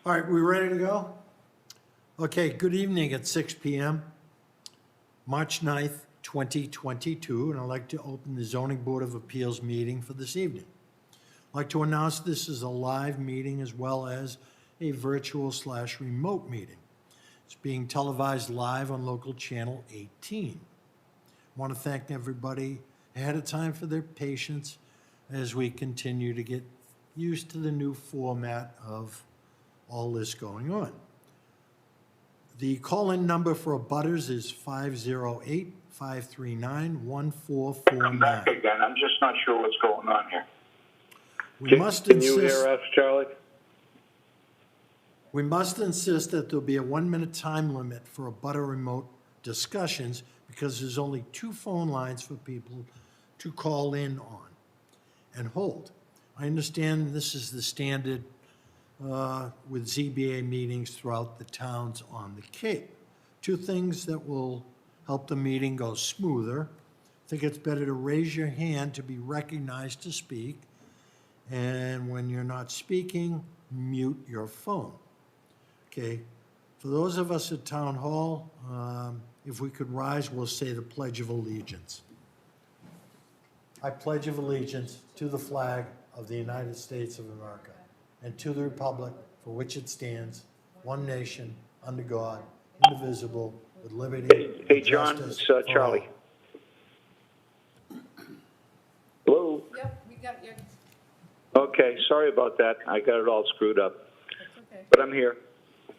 All right, we ready to go? Okay, good evening at 6 PM, March 9th, 2022, and I'd like to open the Zoning Board of Appeals meeting for this evening. I'd like to announce this is a live meeting as well as a virtual/remote meeting. It's being televised live on local channel 18. I want to thank everybody ahead of time for their patience as we continue to get used to the new format of all this going on. The call-in number for abutters is 508-539-1449. Come back again. I'm just not sure what's going on here. We must Can you insist, hear us, Charlie? we must insist that there'll be a 1-minute time limit for abutter remote discussions because there's only 2 phone lines for people to call in on and hold. I understand this is the standard with ZBA meetings throughout the towns on the Cape. 2 things that will help the meeting go smoother. I think it's better to raise your hand to be recognized to speak. And when you're not speaking, mute your phone. Okay, for those of us at Town Hall, if we could rise, we'll say the Pledge of Allegiance. I pledge of allegiance to the flag of the United States of America and to the republic for which it stands, one nation, under God, indivisible, with liberty Hey, and John, justice it's for all. Charlie. Hello? Yep, we got you. Okay, sorry about that. I got it all screwed up. That's okay. But I'm here.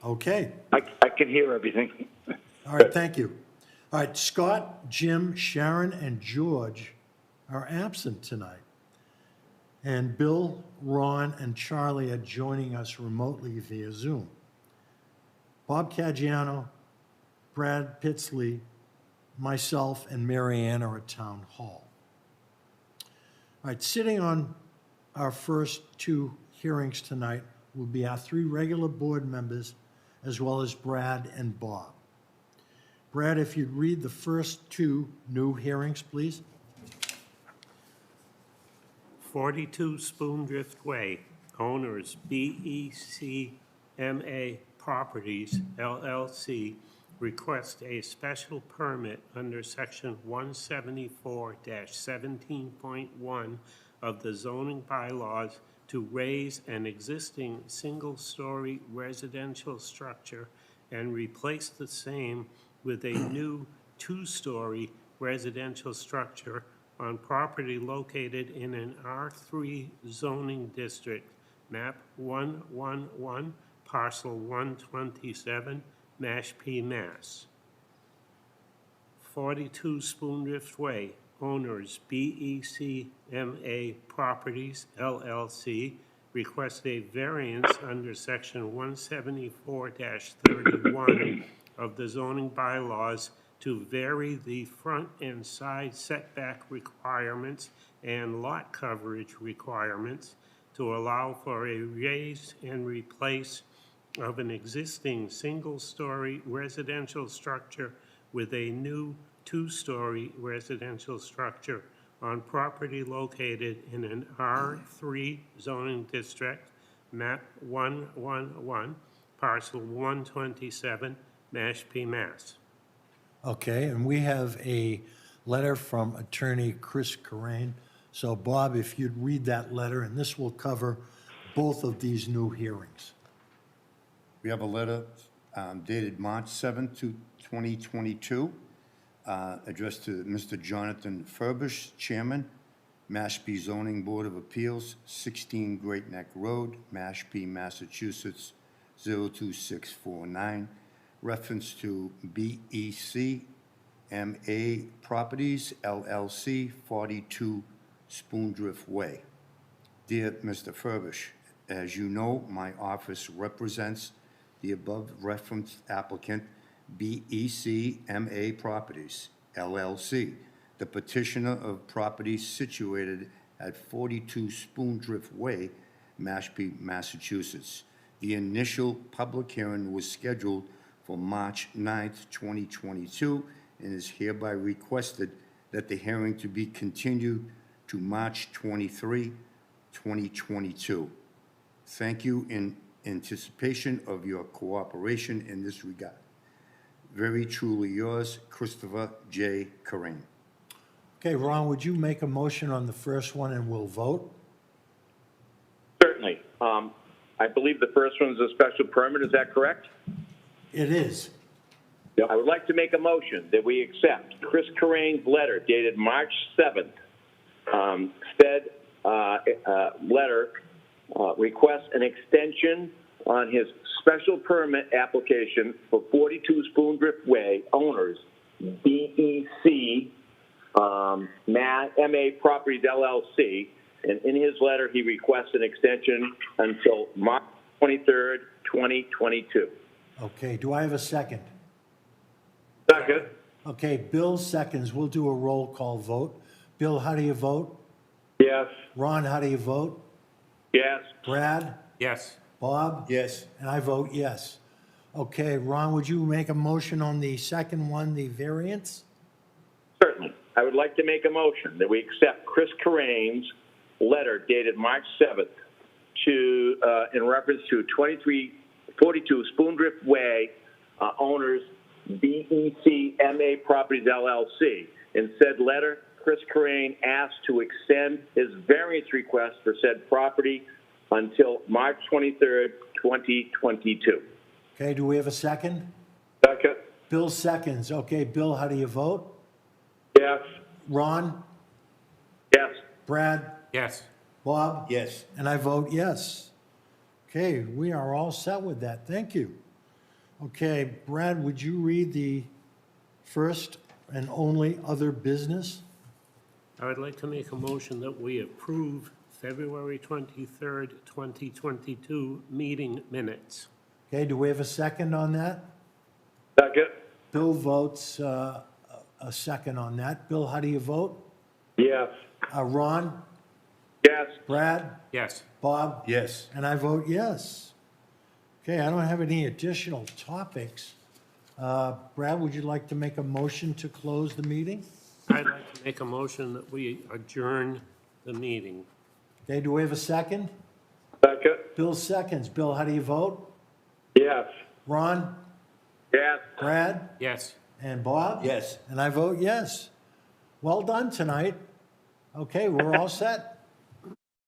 Okay, I can hear everything. all right, thank you. All right, Scott, Jim, Sharon, and George are absent tonight. And Bill, Ron, and Charlie are joining us remotely via Zoom. Bob Caggiano, Brad Pitsley, myself, and Mary Ann are at Town Hall. All right, sitting on our first 2 hearings tonight will be our 3 regular board members, as well as Brad and Bob. Brad, if you'd read the first 2 new hearings, please. 42 Spoondrift Way, owners BECMA Properties LLC, request a special permit under section 174-17.1 of the zoning bylaws to raise an existing single-story residential structure and replace the same with a new 2-story residential structure on property located in an R3 zoning district, map 111, parcel 127, Mashpee, Mass. 42 Spoondrift Way, owners BECMA Properties LLC, request a variance under section 174-31 of the zoning bylaws to vary the front and side setback requirements and lot coverage requirements to allow for a raise and replace of an existing single-story residential structure with a new 2-story residential structure on property located in an R3 zoning district, map 111, parcel 127, Mashpee, Mass. Okay, and we have a letter from Attorney Chris Corain. So Bob, if you'd read that letter, and this will cover both of these new hearings. We have a letter dated March 7th, 2022, addressed to Mr. Jonathan Furbish, Chairman, Mashpee Zoning Board of Appeals, 16 Great Neck Road, Mashpee, Massachusetts, 02649. Reference to BECMA Properties LLC, 42 Spoondrift Way. Dear Mr. Furbish, as you know, my office represents the above referenced applicant, BECMA Properties LLC, the petitioner of properties situated at 42 Spoondrift Way, Mashpee, Massachusetts. The initial public hearing was scheduled for March 9th, 2022, and is hereby requested that the hearing to be continued to March 23, 2022. Thank you in anticipation of your cooperation in this regard. Very truly yours, Christopher J. Corain. Okay, Ron, would you make a motion on the first one and we'll vote? Certainly. I believe the first one is a special permit, is that correct? It is. I would like to make a motion that we accept Chris Corain's letter dated March 7th. Said letter requests an extension on his special permit application for 42 Spoondrift Way, owners BEC MA Properties LLC. And in his letter, he requests an extension until March 23rd, 2022. Okay, do I have a second? Second. Okay, Bill seconds. We'll do a roll call vote. Bill, how do you vote? Yes. Ron, how do you vote? Yes. Brad? Yes. Bob? Yes. And I vote yes. Okay, Ron, would you make a motion on the second one, the variance? Certainly. I would like to make a motion that we accept Chris Corain's letter dated March 7th in reference to 2342 Spoondrift Way, owners BEC MA Properties LLC. In said letter, Chris Corain asked to extend his variance request for said property until March 23rd, 2022. Okay, do we have a second? Second. Bill seconds. Okay, Bill, how do you vote? Yes. Ron? Yes. Brad? Yes. Bob? Yes. And I vote yes. Okay, we are all set with that. Thank you. Okay, Brad, would you read the first and only other business? I would like to make a motion that we approve February 23rd, 2022 meeting minutes. Okay, do we have a second on that? Second. Bill votes a second on that. Bill, how do you vote? Yes. Ron? Yes. Brad? Yes. Bob? Yes. And I vote yes. Okay, I don't have any additional topics. Brad, would you like to make a motion to close the meeting? I'd like to make a motion that we adjourn the meeting. Okay, do we have a second? Second. Bill seconds. Bill, how do you vote? Yes. Ron? Yes. Brad? Yes. And Bob? Yes. And I vote yes. Well done tonight. Okay, we're all set.